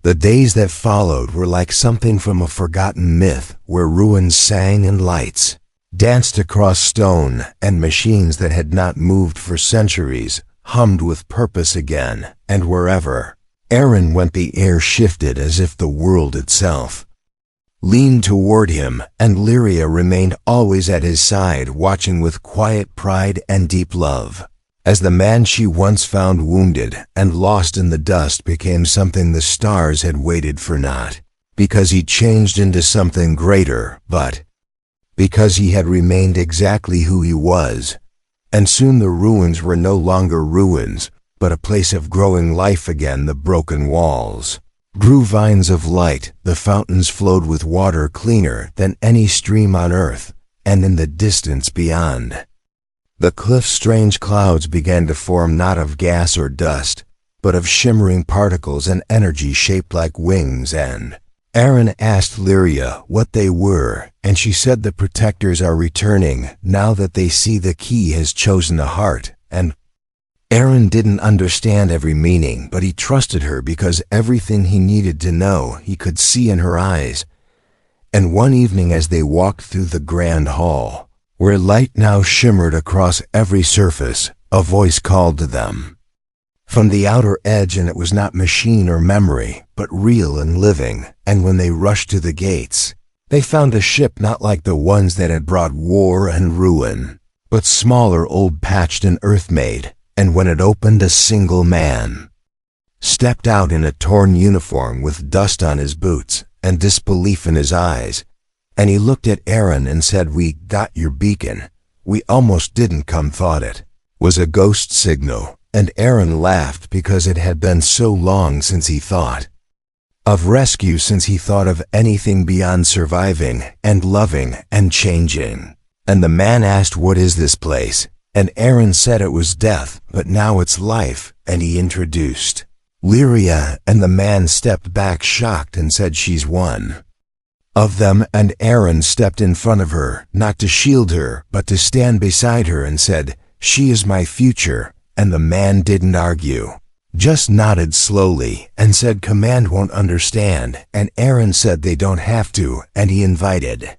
The days that followed were like something from a forgotten myth, where ruins sang and lights danced across stone, and machines that had not moved for centuries hummed with purpose again, and wherever Aaron went the air shifted as if the world itself leaned toward him, and Lyria remained always at his side, watching with quiet pride and deep love, as the man she once found wounded and lost in the dust became something the stars had waited for, not because he changed into something greater, but because he had remained exactly who he was. And soon the ruins were no longer ruins, but a place of growing life again. The broken walls grew vines of light, the fountains flowed with water cleaner than any stream on earth, and in the distance beyond the cliffs strange clouds began to form, not of gas or dust, but of shimmering particles and energy shaped like wings. And Aaron asked Lyria what they were, and she said the protectors are returning now that they see the key has chosen a heart. And Aaron didn't understand every meaning, but he trusted her because everything he needed to know he could see in her eyes. And one evening as they walked through the grand hall, where light now shimmered across every surface, a voice called to them from the outer edge, and it was not machine or memory, but real and living. And when they rushed to the gates, they found a ship not like the ones that had brought war and ruin, but smaller, old, patched, and earth-made. And when it opened, a single man stepped out in a torn uniform with dust on his boots and disbelief in his eyes. And he looked at Aaron and said, "We got your beacon. We almost didn't come, thought it was a ghost signal." And Aaron laughed because it had been so long since he thought of rescue, since he thought of anything beyond surviving and loving and changing. And the man asked, "What is this place?" And Aaron said it was death, but now it's life. And he introduced Lyria, and the man stepped back shocked and said, "She's one of them." And Aaron stepped in front of her, not to shield her, but to stand beside her, and said, "She is my future." And the man didn't argue, just nodded slowly and said, "Command won't understand." And Aaron said they don't have to, and he invited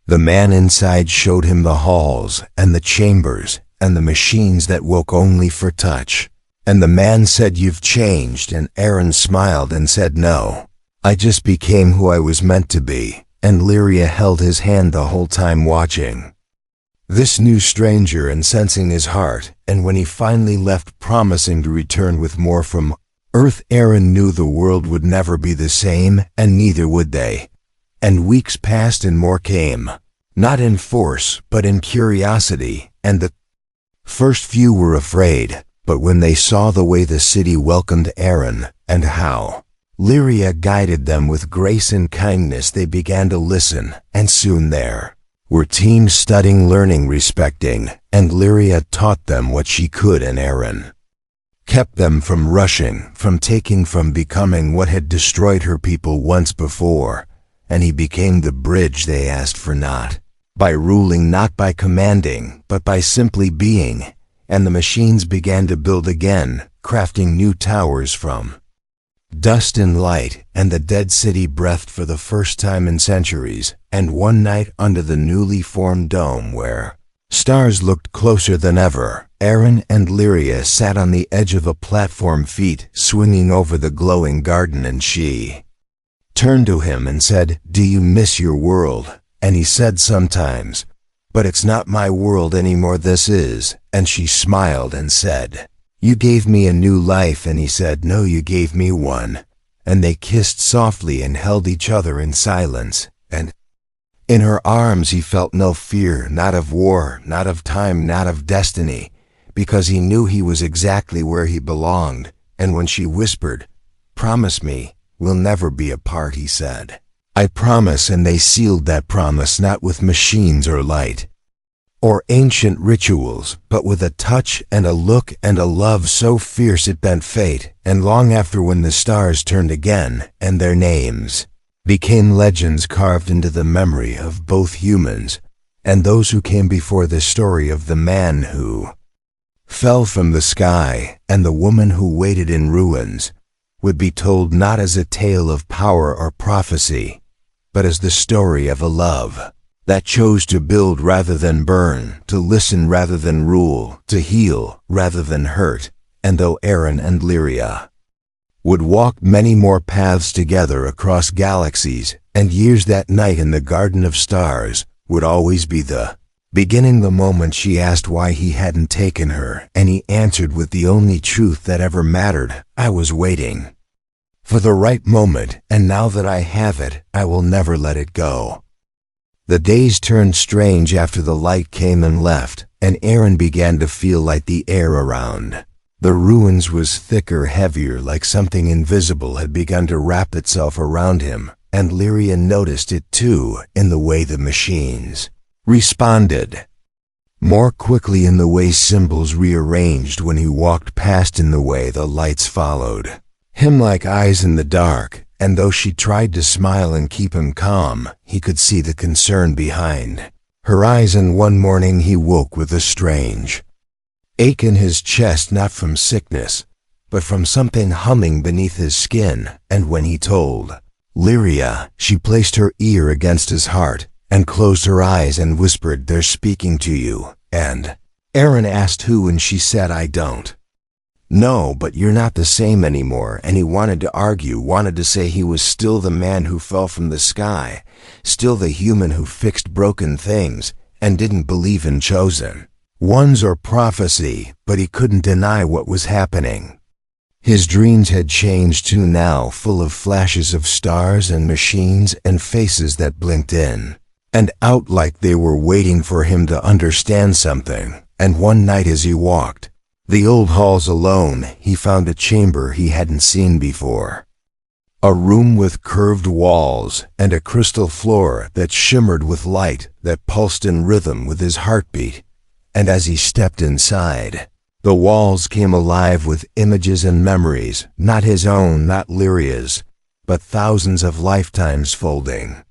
the man inside, showed him the halls and the chambers and the machines that woke only for touch. And the man said, "You've changed." And Aaron smiled and said, "No, I just became who I was meant to be." And Lyria held his hand the whole time, watching this new stranger and sensing his heart. And when he finally left, promising to return with more from Earth, Aaron knew the world would never be the same, and neither would they. And weeks passed and more came, not in force, but in curiosity. And the first few were afraid, but when they saw the way the city welcomed Aaron, and how Lyria guided them with grace and kindness, they began to listen. And soon there were teams studying, learning, respecting, and Lyria taught them what she could, and Aaron kept them from rushing, from taking, from becoming what had destroyed her people once before. And he became the bridge they asked for, not by ruling, not by commanding, but by simply being. And the machines began to build again, crafting new towers from dust and light, and the dead city breathed for the first time in centuries. And one night under the newly formed dome, where stars looked closer than ever, Aaron and Lyria sat on the edge of a platform, feet swinging over the glowing garden. And she turned to him and said, "Do you miss your world?" And he said, "Sometimes, but it's not my world anymore, this is." And she smiled and said, "You gave me a new life." And he said, "No, you gave me one." And they kissed softly and held each other in silence. And in her arms he felt no fear, not of war, not of time, not of destiny, because he knew he was exactly where he belonged. And when she whispered, "Promise me we'll never be apart," he said, "I promise." And they sealed that promise, not with machines or light or ancient rituals, but with a touch and a look and a love so fierce it bent fate. And long after, when the stars turned again, and their names became legends carved into the memory of both humans and those who came before, the story of the man who fell from the sky and the woman who waited in ruins would be told not as a tale of power or prophecy, but as the story of a love that chose to build rather than burn, to listen rather than rule, to heal rather than hurt. And though Aaron and Lyria would walk many more paths together across galaxies and years, that night in the Garden of Stars would always be the beginning, the moment she asked why he hadn't taken her, and he answered with the only truth that ever mattered: I was waiting for the right moment, and now that I have it, I will never let it go. The days turned strange after the light came and left, and Aaron began to feel like the air around the ruins was thicker, heavier, like something invisible had begun to wrap itself around him, and Lyria noticed it too, in the way the machines responded more quickly, in the way symbols rearranged when he walked past, in the way the lights followed him like eyes in the dark. And though she tried to smile and keep him calm, he could see the concern behind her eyes. And one morning he woke with a strange ache in his chest, not from sickness, but from something humming beneath his skin. And when he told Lyria, she placed her ear against his heart and closed her eyes and whispered, "They're speaking to you." And Aaron asked who, and she said, "I don't know, but you're not the same anymore." And he wanted to argue, wanted to say he was still the man who fell from the sky, still the human who fixed broken things and didn't believe in chosen ones or prophecy, but he couldn't deny what was happening. His dreams had changed too now, full of flashes of stars and machines and faces that blinked in and out like they were waiting for him to understand something. And one night as he walked the old halls alone, he found a chamber he hadn't seen before. A room with curved walls and a crystal floor that shimmered with light that pulsed in rhythm with his heartbeat. And as he stepped inside, the walls came alive with images and memories, not his own, not Lyria's, but thousands of lifetimes folding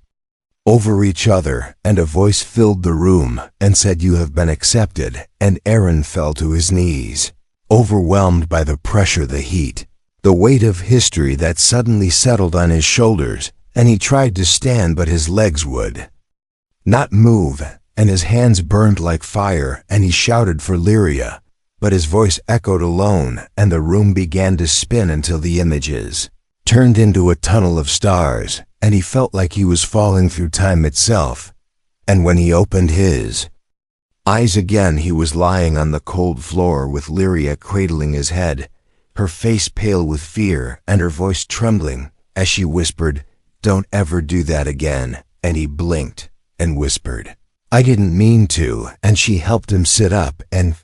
over each other. And a voice filled the room and said, "You have been accepted." And Aaron fell to his knees, overwhelmed by the pressure, the heat, the weight of history that suddenly settled on his shoulders. And he tried to stand, but his legs would not move, and his hands burned like fire. And he shouted for Lyria, but his voice echoed alone, and the room began to spin until the images turned into a tunnel of stars, and he felt like he was falling through time itself. And when he opened his eyes again, he was lying on the cold floor with Lyria cradling his head, her face pale with fear and her voice trembling as she whispered, "Don't ever do that again." And he blinked and whispered, "I didn't mean to." And she helped him sit up and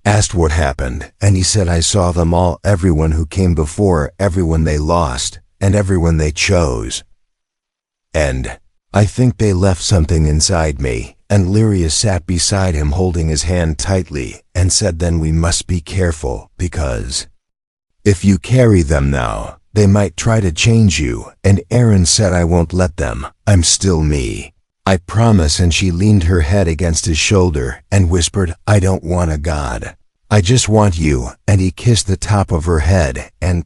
asked what happened. And he said, "I saw them all, everyone who came before, everyone they lost, and everyone they chose. And I think they left something inside me." And Lyria sat beside him holding his hand tightly and said, "Then we must be careful, because if you carry them now, they might try to change you." And Aaron said, "I won't let them. I'm still me, I promise." And she leaned her head against his shoulder and whispered, "I don't want a god. I just want you." And he kissed the top of her head and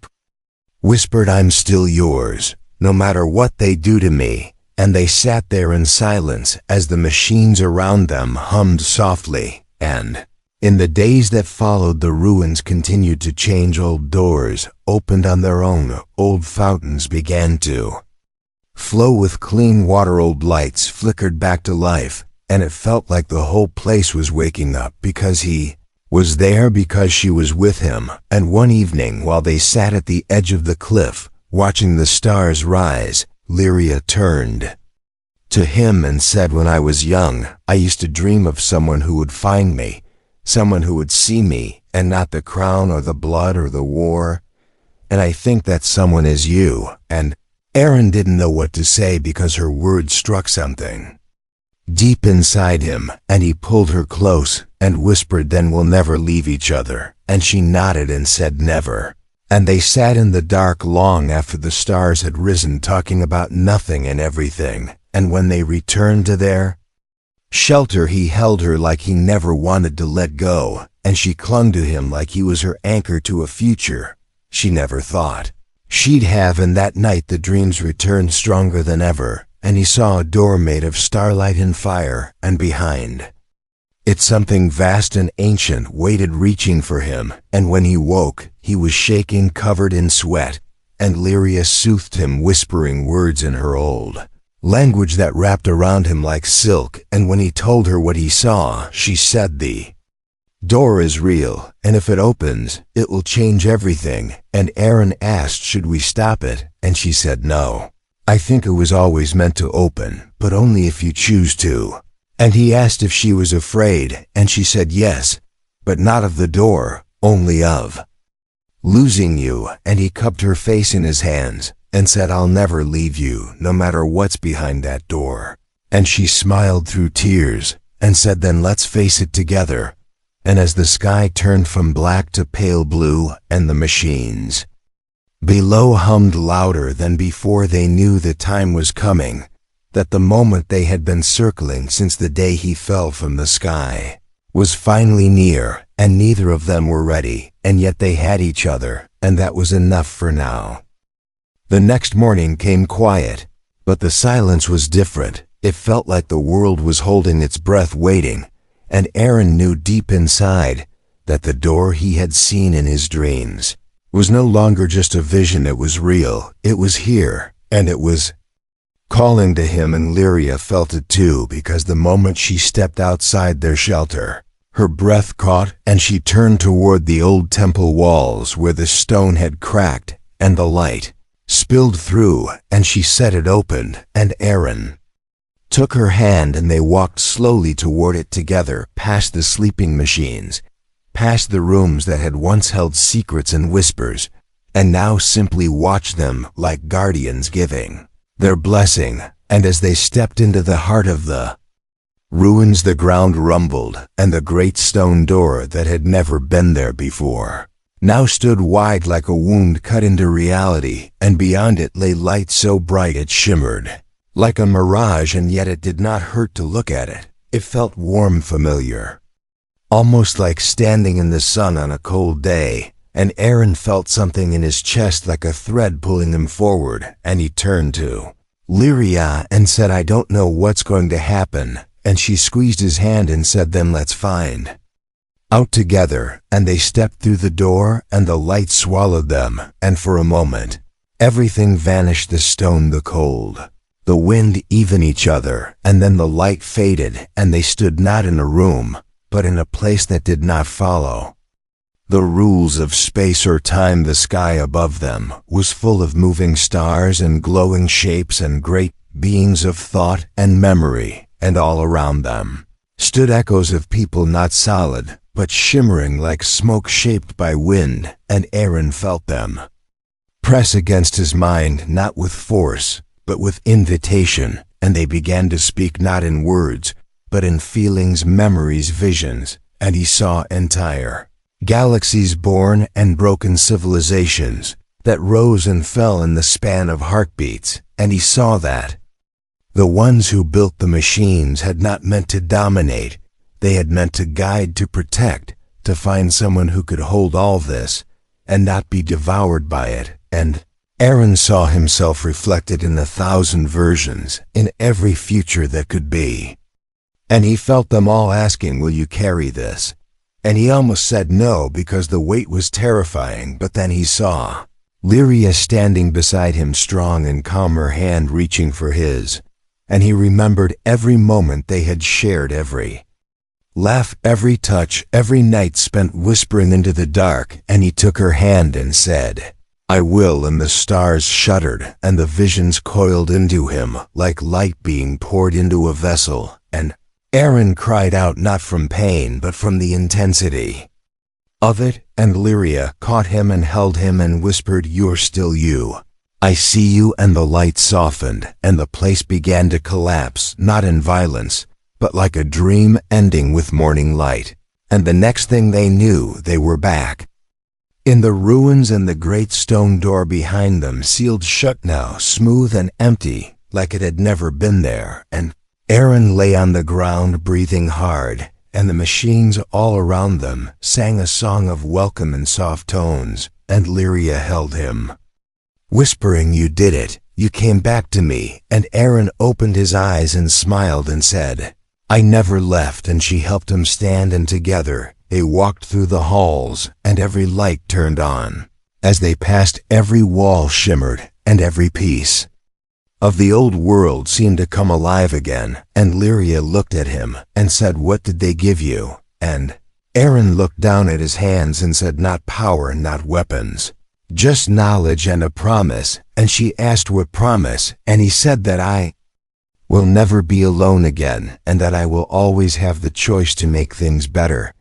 whispered, "I'm still yours, no matter what they do to me." And they sat there in silence as the machines around them hummed softly. And in the days that followed, the ruins continued to change. Old doors opened on their own, old fountains began to flow with clean water, old lights flickered back to life, and it felt like the whole place was waking up because he was there, because she was with him. And one evening, while they sat at the edge of the cliff, watching the stars rise, Lyria turned to him and said, "When I was young, I used to dream of someone who would find me, someone who would see me, and not the crown or the blood or the war. And I think that someone is you." And Aaron didn't know what to say because her words struck something deep inside him, and he pulled her close and whispered, "Then we'll never leave each other." And she nodded and said, "Never." And they sat in the dark long after the stars had risen, talking about nothing and everything. And when they returned to their shelter, he held her like he never wanted to let go, and she clung to him like he was her anchor to a future she never thought she'd have, and that night the dreams returned stronger than ever, and he saw a door made of starlight and fire, and behind it something vast and ancient waited reaching for him, and when he woke, he was shaking, covered in sweat, and Lyria soothed him, whispering words in her old language that wrapped around him like silk, and when he told her what he saw, she said, "The door is real, and if it opens, it will change everything." And Aaron asked, "Should we stop it?" And she said, "No. I think it was always meant to open, but only if you choose to." And he asked if she was afraid, and she said yes, but not of the door, only of losing you. And he cupped her face in his hands and said, "I'll never leave you, no matter what's behind that door." And she smiled through tears and said, "Then let's face it together." And as the sky turned from black to pale blue, and the machines below hummed louder than before, they knew the time was coming, that the moment they had been circling since the day he fell from the sky was finally near, and neither of them were ready, and yet they had each other, and that was enough for now. The next morning came quiet, but the silence was different. It felt like the world was holding its breath, waiting, and Aaron knew deep inside that the door he had seen in his dreams was no longer just a vision. It was real, it was here, and it was calling to him. And Lyria felt it too, because the moment she stepped outside their shelter, her breath caught, and she turned toward the old temple walls where the stone had cracked and the light spilled through, and she said it opened, and Aaron took her hand and they walked slowly toward it together, past the sleeping machines, past the rooms that had once held secrets and whispers, and now simply watched them like guardians giving their blessing. And as they stepped into the heart of the ruins, the ground rumbled, and the great stone door that had never been there before now stood wide like a wound cut into reality, and beyond it lay light so bright it shimmered like a mirage, and yet it did not hurt to look at it. It felt warm, familiar, almost like standing in the sun on a cold day. And Aaron felt something in his chest like a thread pulling him forward, and he turned to Lyria and said, "I don't know what's going to happen." And she squeezed his hand and said, "Then let's find out together." And they stepped through the door, and the light swallowed them, and for a moment everything vanished, the stone, the cold, the wind, even each other. And then the light faded, and they stood not in a room, but in a place that did not follow the rules of space or time. The sky above them was full of moving stars and glowing shapes and great beings of thought and memory, and all around them stood echoes of people, not solid, but shimmering like smoke shaped by wind. And Aaron felt them press against his mind, not with force, but with invitation, and they began to speak not in words, but in feelings, memories, visions. And he saw entire galaxies born and broken, civilizations that rose and fell in the span of heartbeats. And he saw that the ones who built the machines had not meant to dominate, they had meant to guide, to protect, to find someone who could hold all this and not be devoured by it. And Aaron saw himself reflected in 1,000 versions, in every future that could be. And he felt them all asking, "Will you carry this?" And he almost said no, because the weight was terrifying. But then he saw Lyria standing beside him, strong and calm, her hand reaching for his. And he remembered every moment they had shared, every laugh, every touch, every night spent whispering into the dark. And he took her hand and said, "I will." And the stars shuddered, and the visions coiled into him like light being poured into a vessel. And Aaron cried out, not from pain, but from the intensity of it. And Lyria caught him and held him and whispered, "You're still you. I see you." And the light softened, and the place began to collapse, not in violence, but like a dream ending with morning light. And the next thing they knew, they were back in the ruins, and the great stone door behind them sealed shut now, smooth and empty, like it had never been there. And Aaron lay on the ground, breathing hard, and the machines all around them sang a song of welcome in soft tones, and Lyria held him whispering, "You did it. You came back to me." And Aaron opened his eyes and smiled and said, "I never left." And she helped him stand, and together they walked through the halls, and every light turned on. As they passed, every wall shimmered, and every piece of the old world seemed to come alive again. And Lyria looked at him and said, "What did they give you?" And Aaron looked down at his hands and said, "Not power, not weapons, just knowledge and a promise." And she asked, "What promise?" And he said that I will never be alone again, and that I will always have the choice to make things better.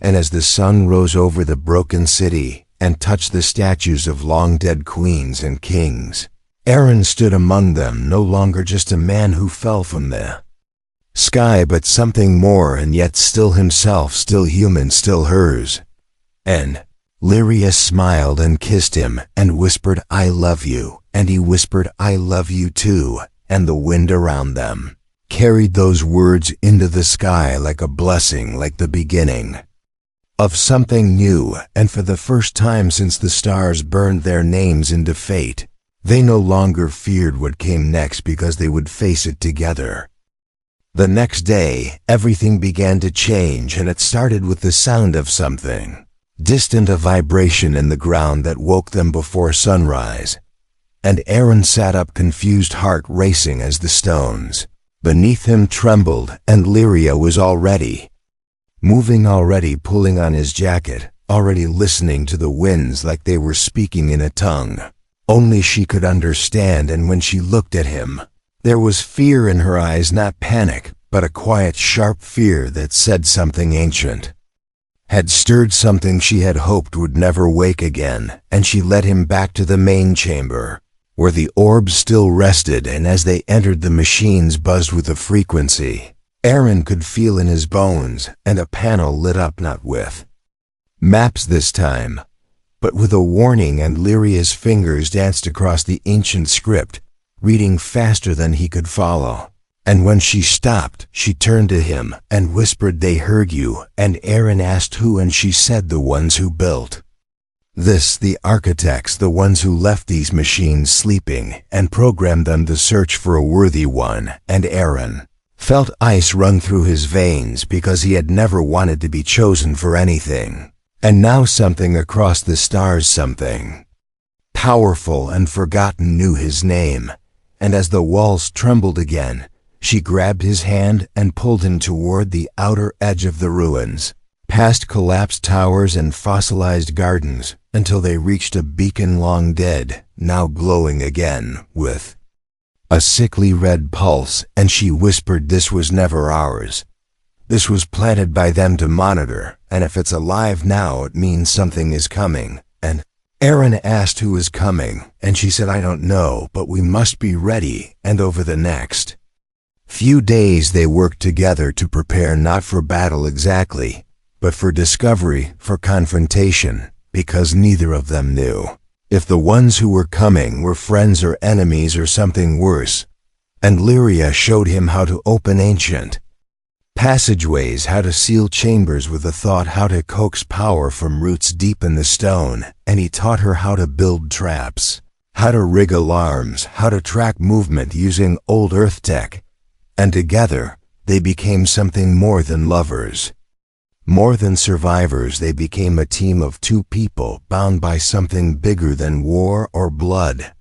And as the sun rose over the broken city and touched the statues of long-dead queens and kings, Aaron stood among them, no longer just a man who fell from the sky, but something more, and yet still himself, still human, still hers. And Lyria smiled and kissed him and whispered, "I love you." And he whispered, "I love you too." And the wind around them carried those words into the sky like a blessing, like the beginning of something new. And for the first time since the stars burned their names into fate, they no longer feared what came next, because they would face it together. The next day, everything began to change, and it started with the sound of something distant, a vibration in the ground that woke them before sunrise. And Aaron sat up, confused, heart racing, as the stones beneath him trembled, and Lyria was already moving, already pulling on his jacket, already listening to the winds like they were speaking in a tongue only she could understand. And when she looked at him, there was fear in her eyes, not panic, but a quiet, sharp fear that said something ancient had stirred, something she had hoped would never wake again. And she led him back to the main chamber, where the orbs still rested, and as they entered, the machines buzzed with a frequency Aaron could feel in his bones, and a panel lit up, not with maps this time, but with a warning. And Lyria's fingers danced across the ancient script, reading faster than he could follow. And when she stopped, she turned to him and whispered, "They heard you." And Aaron asked, "Who?" And she said, "The ones who built this, the architects, the ones who left these machines sleeping and programmed them to search for a worthy one." And Aaron felt ice run through his veins, because he had never wanted to be chosen for anything. And now something across the stars, something powerful and forgotten, knew his name. And as the walls trembled again, she grabbed his hand and pulled him toward the outer edge of the ruins, past collapsed towers and fossilized gardens, until they reached a beacon long dead, now glowing again with a sickly red pulse. And she whispered, "This was never ours. This was planted by them to monitor, and if it's alive now, it means something is coming." And Aaron asked who was coming, and she said, "I don't know, but we must be ready." And over the next few days they worked together to prepare, not for battle exactly, but for discovery, for confrontation, because neither of them knew if the ones who were coming were friends or enemies or something worse. And Lyria showed him how to open ancient passageways, how to seal chambers with a thought, how to coax power from roots deep in the stone. And he taught her how to build traps, how to rig alarms, how to track movement using old Earth tech. And together, they became something more than lovers. More than survivors, they became a team of two people bound by something bigger than war or blood.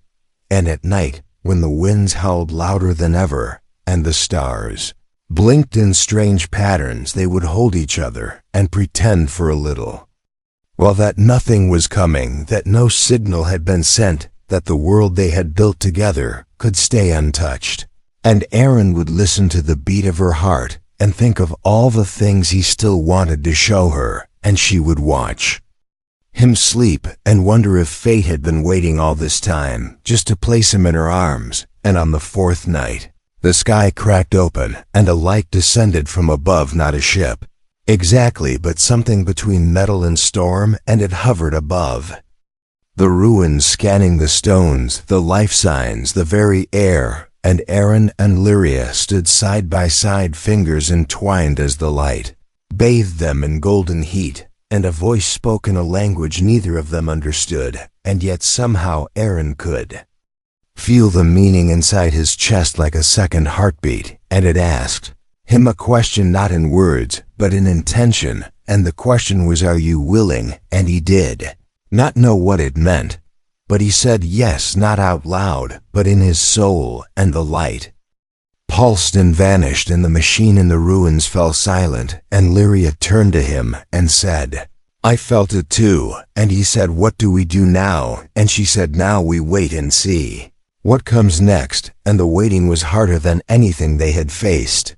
And at night, when the winds howled louder than ever, and the stars blinked in strange patterns, they would hold each other and pretend for a little, well, that nothing was coming, that no signal had been sent, that the world they had built together could stay untouched. And Aaron would listen to the beat of her heart and think of all the things he still wanted to show her, and she would watch him sleep and wonder if fate had been waiting all this time just to place him in her arms. And on the fourth night, the sky cracked open and a light descended from above, not a ship exactly, but something between metal and storm, and it hovered above the ruins, scanning the stones, the life signs, the very air. And Aaron and Lyria stood side by side, fingers entwined, as the light bathed them in golden heat, and a voice spoke in a language neither of them understood. and yet somehow Aaron could feel the meaning inside his chest like a second heartbeat, and it asked him a question not in words, but in intention, and the question was, are you willing? And he did not know what it meant, but he said yes, not out loud, but in his soul, and the light pulsed and vanished, and the machine in the ruins fell silent, and Lyria turned to him and said, I felt it too, and he said, what do we do now? And she said, now we wait and see what comes next, and the waiting was harder than anything they had faced,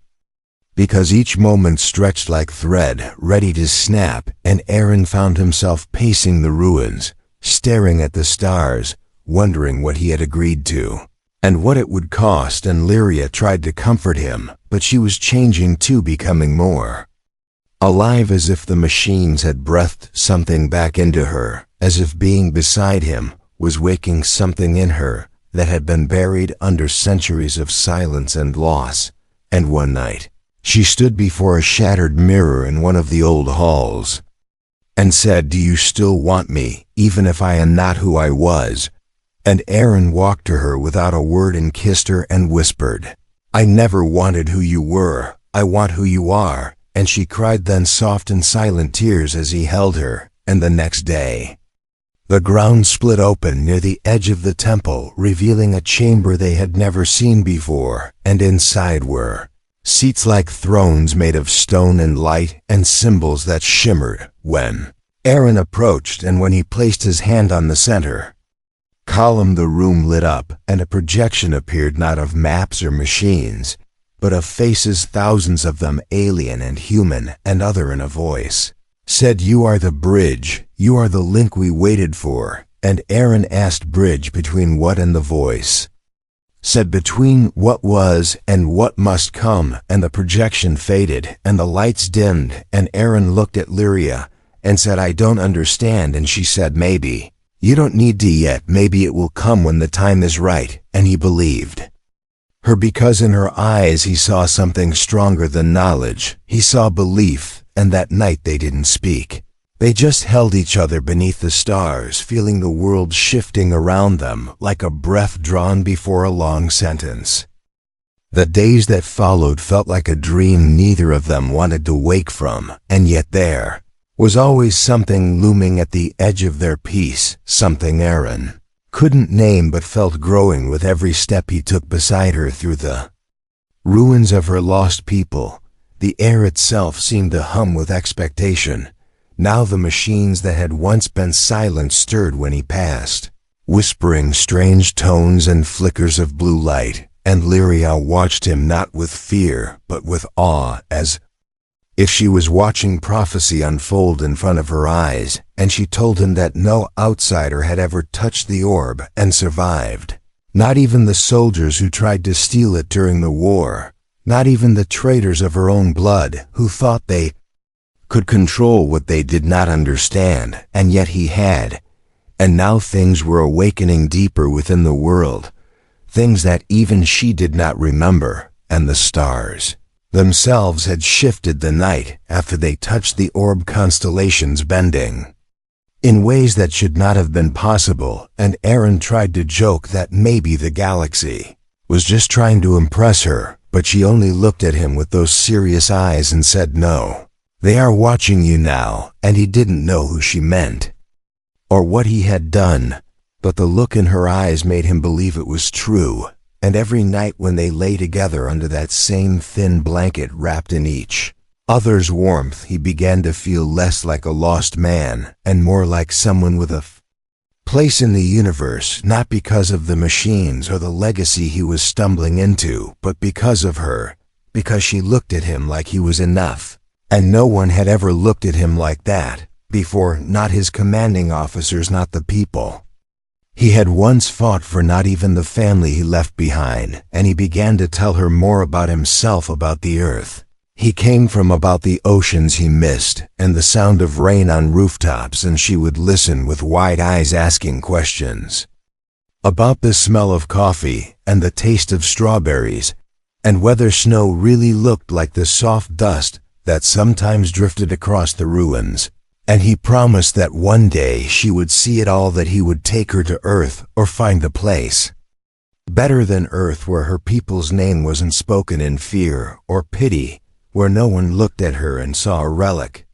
because each moment stretched like thread, ready to snap, and Aaron found himself pacing the ruins, staring at the stars, wondering what he had agreed to, and what it would cost, and Lyria tried to comfort him, but she was changing too, becoming more alive, as if the machines had breathed something back into her, as if being beside him was waking something in her that had been buried under centuries of silence and loss. And one night, she stood before a shattered mirror in one of the old halls and said, do you still want me, even if I am not who I was? And Aaron walked to her without a word and kissed her and whispered, I never wanted who you were, I want who you are. And she cried then soft and silent tears as he held her, and the next day, the ground split open near the edge of the temple, revealing a chamber they had never seen before, and inside were seats like thrones made of stone and light, and symbols that shimmered when Aaron approached, and when he placed his hand on the center column, the room lit up, and a projection appeared, not of maps or machines, but of faces, thousands of them, alien and human and other, and a voice said, you are the bridge, you are the link we waited for. And Aaron asked, bridge between what? And the voice said, between what was and what must come. And the projection faded, and the lights dimmed, and Aaron looked at Lyria and said, I don't understand. And she said, maybe you don't need to yet, maybe it will come when the time is right. And he believed her, because in her eyes he saw something stronger than knowledge. He saw belief, and that night they didn't speak. They just held each other beneath the stars, feeling the world shifting around them like a breath drawn before a long sentence. The days that followed felt like a dream neither of them wanted to wake from, and yet there was always something looming at the edge of their peace, something Aaron couldn't name but felt growing with every step he took beside her through the ruins of her lost people. The air itself seemed to hum with expectation. Now the machines that had once been silent stirred when he passed, whispering strange tones and flickers of blue light, and Lyria watched him not with fear but with awe, as if she was watching prophecy unfold in front of her eyes, and she told him that no outsider had ever touched the orb and survived. Not even the soldiers who tried to steal it during the war, not even the traitors of her own blood who thought they could control what they did not understand, and yet he had. And now things were awakening deeper within the world, things that even she did not remember, and the stars themselves had shifted the night after they touched the orb, constellations bending in ways that should not have been possible, and Aaron tried to joke that maybe the galaxy was just trying to impress her, but she only looked at him with those serious eyes and said, no, they are watching you now. And he didn't know who she meant or what he had done, but the look in her eyes made him believe it was true. And every night when they lay together under that same thin blanket wrapped in each other's warmth, he began to feel less like a lost man and more like someone with a place in the universe, not because of the machines or the legacy he was stumbling into, but because of her, because she looked at him like he was enough. And no one had ever looked at him like that before, not his commanding officers, not the people he had once fought for, not even the family he left behind. And he began to tell her more about himself, about the earth he came from, about the oceans he missed, and the sound of rain on rooftops, and she would listen with wide eyes asking questions about the smell of coffee and the taste of strawberries, and whether snow really looked like the soft dust that sometimes drifted across the ruins. and he promised that one day she would see it all, that he would take her to Earth or find the place better than Earth, where her people's name wasn't spoken in fear or pity, where no one looked at her and saw a relic.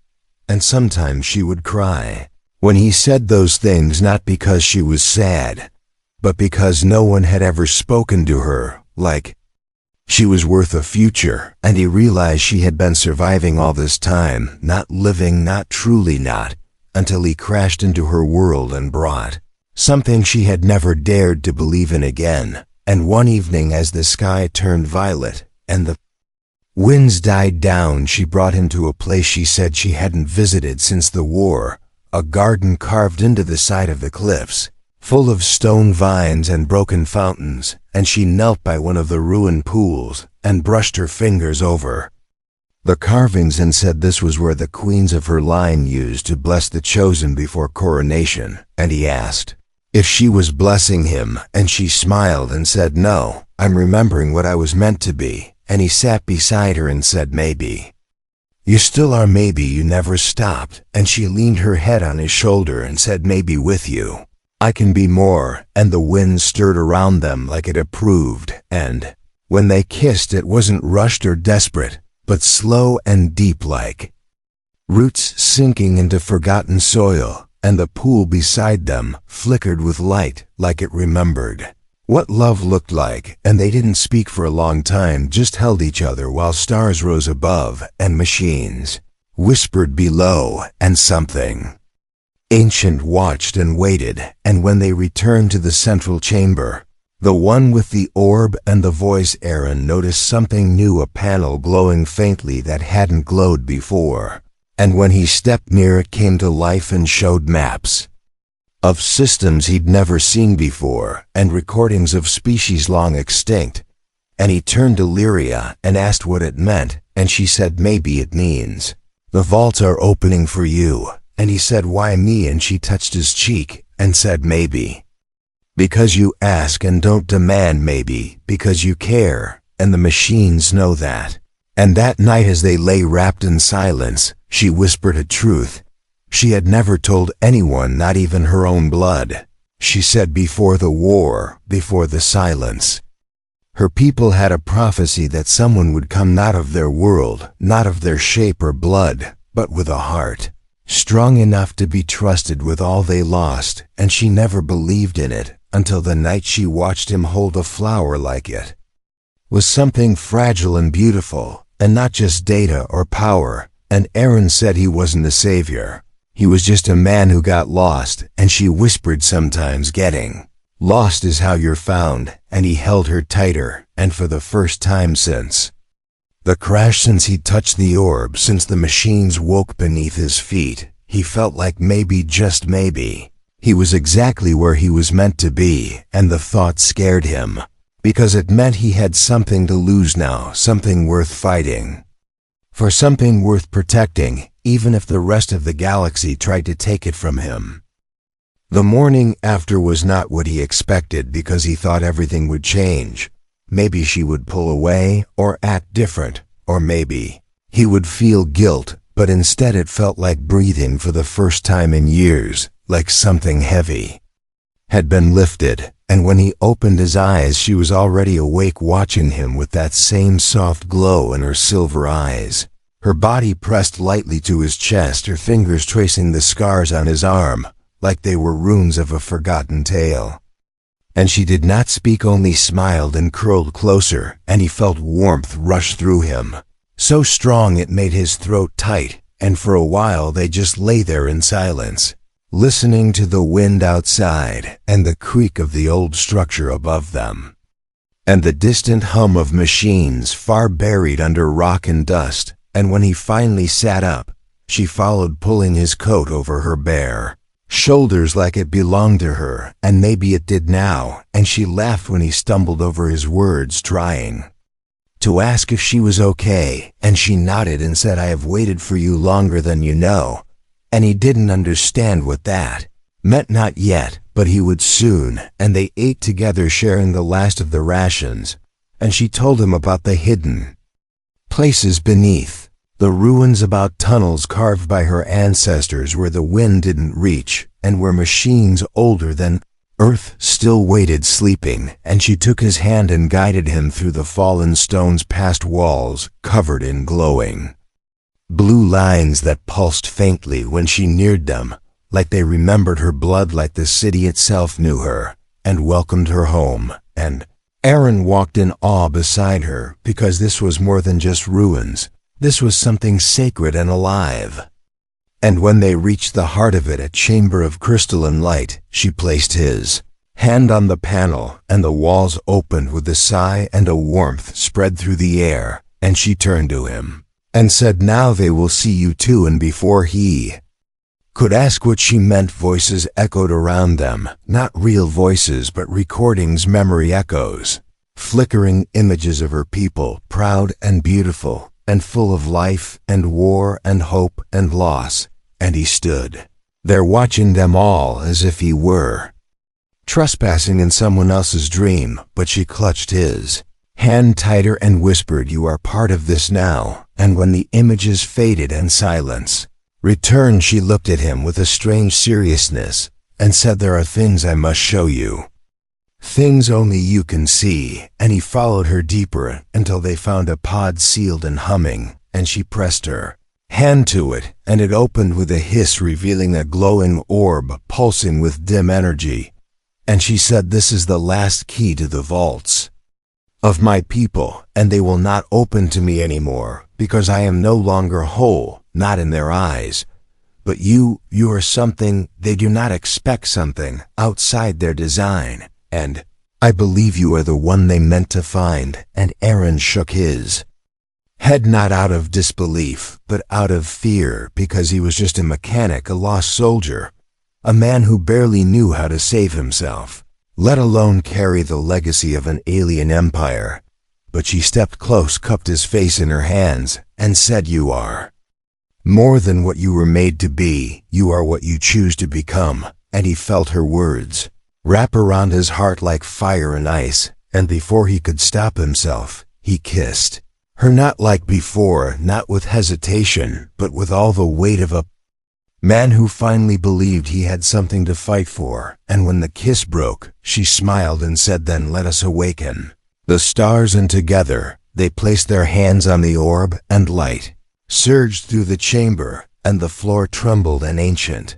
And sometimes she would cry when he said those things, not because she was sad, but because no one had ever spoken to her like she was worth a future. And he realized she had been surviving all this time, not living, not truly not, until he crashed into her world and brought something she had never dared to believe in again. And one evening, as the sky turned violet and the winds died down, she brought him to a place she said she hadn't visited since the war, a garden carved into the side of the cliffs, full of stone vines and broken fountains, and she knelt by one of the ruined pools and brushed her fingers over the carvings and said this was where the queens of her line used to bless the chosen before coronation. And he asked if she was blessing him, and she smiled and said, "No, I'm remembering what I was meant to be." And he sat beside her and said, "Maybe you still are, maybe you never stopped." And she leaned her head on his shoulder and said, "Maybe with you I can be more." And the wind stirred around them like it approved, and when they kissed it wasn't rushed or desperate, but slow and deep, like roots sinking into forgotten soil. And the pool beside them flickered with light, like it remembered what love looked like. And they didn't speak for a long time, just held each other while stars rose above and machines whispered below, and something ancient watched and waited. And when they returned to the central chamber, the one with the orb and the voice, Aaron noticed something new, a panel glowing faintly that hadn't glowed before. And when he stepped near, it came to life and showed maps of systems he'd never seen before, and recordings of species long extinct. And he turned to Lyria and asked what it meant, and she said, "Maybe it means the vaults are opening for you." And he said, "Why me?" And she touched his cheek and said, "Maybe because you ask and don't demand, maybe because you care, and the machines know that." And that night, as they lay wrapped in silence, she whispered a truth she had never told anyone, not even her own blood. She said, before the war, before the silence, her people had a prophecy that someone would come, not of their world, not of their shape or blood, but with a heart strong enough to be trusted with all they lost. And she never believed in it until the night she watched him hold a flower like it was something fragile and beautiful, and not just data or power. And Aaron said he wasn't a savior. He was just a man who got lost. And she whispered, "Sometimes getting lost is how you're found." And he held her tighter, and for the first time since the crash, since he touched the orb, since the machines woke beneath his feet, he felt like maybe, just maybe, he was exactly where he was meant to be. And the thought scared him, because it meant he had something to lose now, something worth fighting for, something worth protecting, even if the rest of the galaxy tried to take it from him. The morning after was not what he expected, because he thought everything would change. Maybe she would pull away or act different, or maybe he would feel guilt, but instead it felt like breathing for the first time in years, like something heavy had been lifted. And when he opened his eyes, she was already awake, watching him with that same soft glow in her silver eyes. Her body pressed lightly to his chest, her fingers tracing the scars on his arm, like they were runes of a forgotten tale. And she did not speak, only smiled and curled closer, and he felt warmth rush through him, so strong it made his throat tight. And for a while they just lay there in silence, listening to the wind outside and the creak of the old structure above them, and the distant hum of machines far buried under rock and dust. And when he finally sat up, she followed, pulling his coat over her bare shoulders like it belonged to her, and maybe it did now. And she laughed when he stumbled over his words, trying to ask if she was okay. And she nodded and said, "I have waited for you longer than you know." And he didn't understand what that meant, not yet, but he would soon. And they ate together, sharing the last of the rations, and she told him about the hidden places beneath The ruins about tunnels carved by her ancestors where the wind didn't reach, and where machines older than Earth still waited sleeping, and she took his hand and guided him through the fallen stones past walls covered in glowing blue lines that pulsed faintly when she neared them, like they remembered her blood, like the city itself knew her and welcomed her home. And Aaron walked in awe beside her, because this was more than just ruins. This was something sacred and alive. And when they reached the heart of it, a chamber of crystalline light, she placed his hand on the panel, and the walls opened with a sigh, and a warmth spread through the air, and she turned to him and said, "Now they will see you too." And before he could ask what she meant, voices echoed around them, not real voices but recordings, memory echoes, flickering images of her people, proud and beautiful and full of life and war and hope and loss. And he stood there watching them all as if he were trespassing in someone else's dream, but she clutched his hand tighter and whispered, "You are part of this now." And when the images faded and silence returned, she looked at him with a strange seriousness and said, "There are things I must show you. Things only you can see." And he followed her deeper until they found a pod sealed and humming, and she pressed her hand to it, and it opened with a hiss, revealing a glowing orb pulsing with dim energy. And she said, "This is the last key to the vaults of my people, and they will not open to me anymore, because I am no longer whole, not in their eyes. But you are something they do not expect, something outside their design, and I believe you are the one they meant to find." And Aaron shook his head, not out of disbelief, but out of fear, because he was just a mechanic, a lost soldier, a man who barely knew how to save himself, let alone carry the legacy of an alien empire. But she stepped close, cupped his face in her hands, and said, "You are more than what you were made to be. You are what you choose to become." And he felt her words wrap around his heart like fire and ice, and before he could stop himself, he kissed her, not like before, not with hesitation, but with all the weight of a man who finally believed he had something to fight for. And when the kiss broke, she smiled and said, "Then let us awaken the stars." And together they placed their hands on the orb, and light surged through the chamber, and the floor trembled, and ancient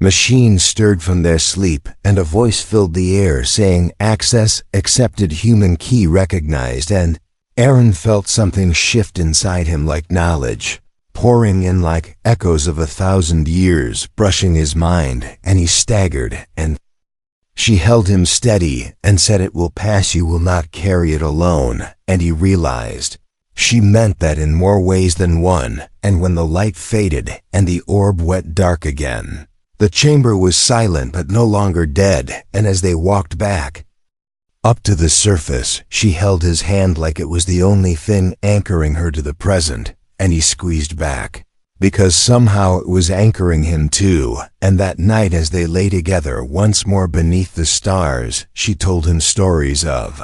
machines stirred from their sleep, and a voice filled the air saying, "Access accepted, human key recognized." And Aaron felt something shift inside him, like knowledge pouring in like echoes of 1,000 years, brushing his mind, and he staggered, and she held him steady and said, "It will pass, you will not carry it alone." And he realized she meant that in more ways than one. And when the light faded and the orb went dark again, the chamber was silent but no longer dead. And as they walked back up to the surface, she held his hand like it was the only thing anchoring her to the present. And he squeezed back, because somehow it was anchoring him too. And that night, as they lay together once more beneath the stars, she told him stories of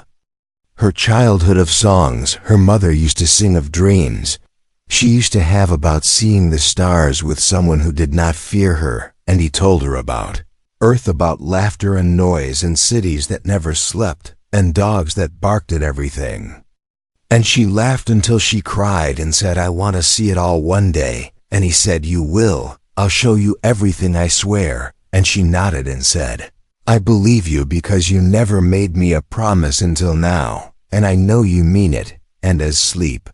her childhood, of songs her mother used to sing, of dreams she used to have about seeing the stars with someone who did not fear her. And he told her about Earth, about laughter and noise, and cities that never slept, and dogs that barked at everything. And she laughed until she cried and said, "I want to see it all one day." And he said, "You will. I'll show you everything, I swear." And she nodded and said, "I believe you, because you never made me a promise until now, and I know you mean it." And as sleep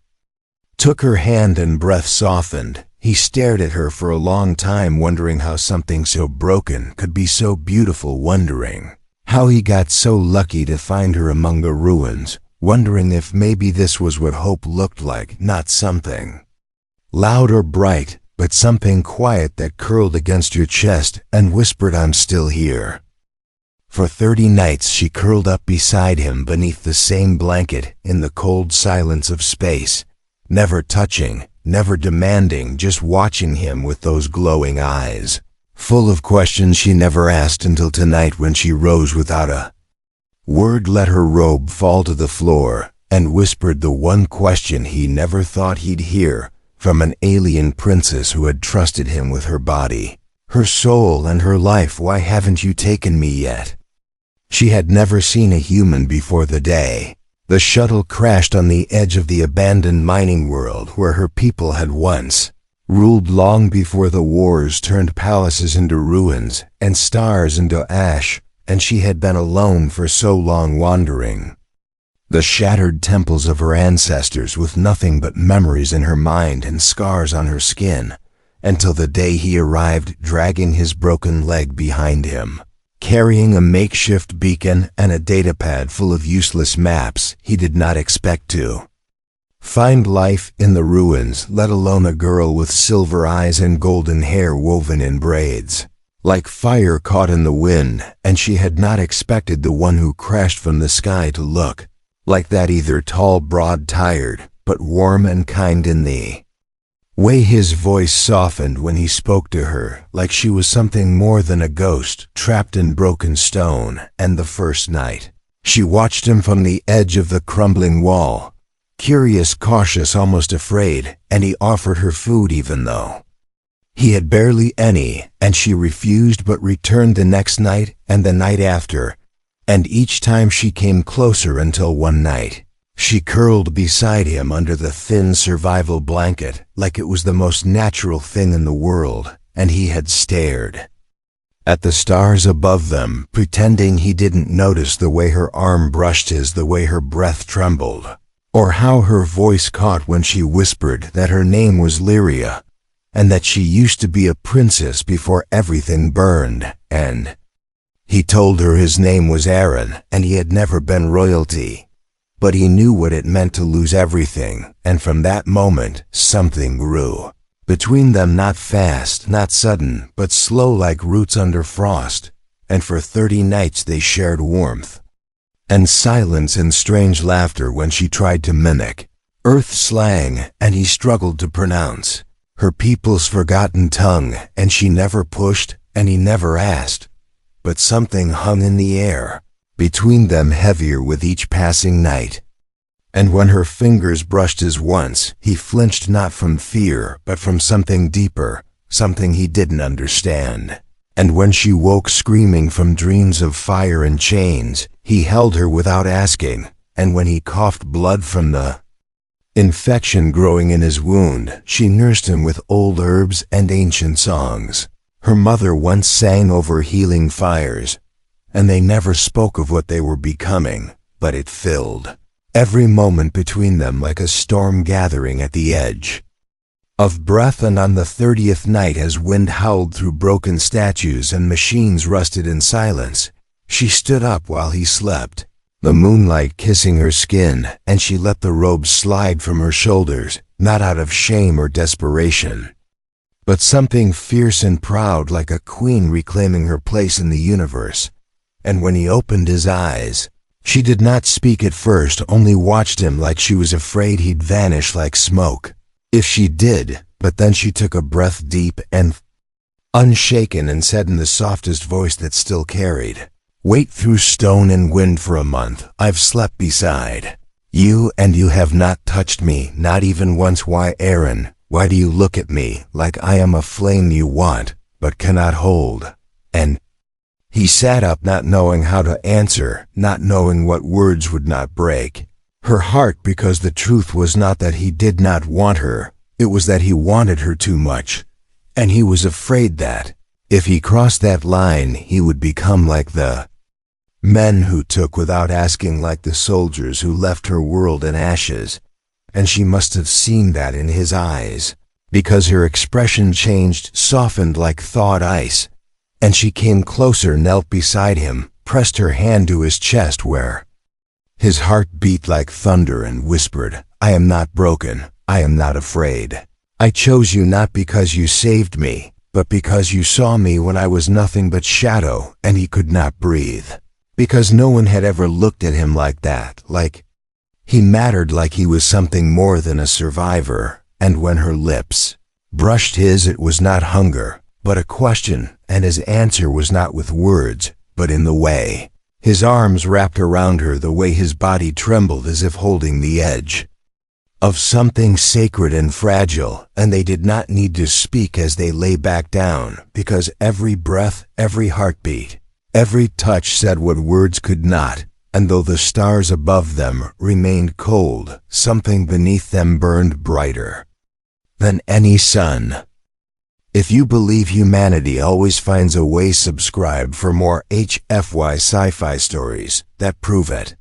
took her hand and breath softened, he stared at her for a long time, wondering how something so broken could be so beautiful, wondering how he got so lucky to find her among the ruins, wondering if maybe this was what hope looked like, not something loud or bright, but something quiet that curled against your chest and whispered, "I'm still here." For 30 nights she curled up beside him beneath the same blanket in the cold silence of space, never touching, never demanding, just watching him with those glowing eyes, full of questions she never asked, until tonight, when she rose without a word, let her robe fall to the floor, and whispered the one question he never thought he'd hear from an alien princess who had trusted him with her body, her soul, and her life. Why haven't you taken me yet? She had never seen a human before the day the shuttle crashed on the edge of the abandoned mining world where her people had once ruled, long before the wars turned palaces into ruins and stars into ash, and she had been alone for so long, wandering the shattered temples of her ancestors with nothing but memories in her mind and scars on her skin, until the day he arrived, dragging his broken leg behind him, carrying a makeshift beacon and a datapad full of useless maps. He did not expect to find life in the ruins, let alone a girl with silver eyes and golden hair woven in braids, like fire caught in the wind, and she had not expected the one who crashed from the sky to look like that, either tall, broad, tired, but warm and kind in the way his voice softened when he spoke to her, like she was something more than a ghost trapped in broken stone. And the first night, she watched him from the edge of the crumbling wall, curious, cautious, almost afraid, and he offered her food even though he had barely any, and she refused but returned the next night and the night after, and each time she came closer until one night she curled beside him under the thin survival blanket like it was the most natural thing in the world, and he had stared at the stars above them, pretending he didn't notice the way her arm brushed his, the way her breath trembled, or how her voice caught when she whispered that her name was Lyria, and that she used to be a princess before everything burned. And he told her his name was Aaron, and he had never been royalty, but he knew what it meant to lose everything, and from that moment something grew between them, not fast, not sudden, but slow, like roots under frost, and for 30 nights they shared warmth and silence and strange laughter when she tried to mimic Earth slang, and he struggled to pronounce her people's forgotten tongue, and she never pushed, and he never asked, but something hung in the air between them, heavier with each passing night. And when her fingers brushed his once, he flinched, not from fear, but from something deeper, something he didn't understand. And when she woke screaming from dreams of fire and chains, he held her without asking, and when he coughed blood from the infection growing in his wound, she nursed him with old herbs and ancient songs her mother once sang over healing fires, and they never spoke of what they were becoming, but it filled every moment between them like a storm gathering at the edge of breath. And on the 30th night, as wind howled through broken statues and machines rusted in silence, she stood up while he slept, the moonlight kissing her skin, and she let the robe slide from her shoulders, not out of shame or desperation, but something fierce and proud, like a queen reclaiming her place in the universe. And when he opened his eyes, she did not speak at first, only watched him like she was afraid he'd vanish like smoke if she did. But then she took a breath deep and unshaken, and said in the softest voice that still carried weight through stone and wind, for a month I've slept beside you, and you have not touched me, not even once. Why, Aaron, why do you look at me like I am a flame you want but cannot hold? And he sat up, not knowing how to answer, not knowing what words would not break her heart, because the truth was not that he did not want her, it was that he wanted her too much, and he was afraid that if he crossed that line he would become like the men who took without asking, like the soldiers who left her world in ashes. And she must have seen that in his eyes, because her expression changed, softened like thawed ice, and she came closer, knelt beside him, pressed her hand to his chest where his heart beat like thunder, and whispered, I am not broken, I am not afraid. I chose you not because you saved me, but because you saw me when I was nothing but shadow. And he could not breathe, because no one had ever looked at him like that, like he mattered, like he was something more than a survivor. And when her lips brushed his, it was not hunger, but a question, and his answer was not with words, but in the way his arms wrapped around her, the way his body trembled as if holding the edge of something sacred and fragile, and they did not need to speak as they lay back down, because every breath, every heartbeat, every touch said what words could not, and though the stars above them remained cold, something beneath them burned brighter than any sun. If you believe humanity always finds a way, subscribe for more HFY sci-fi stories that prove it.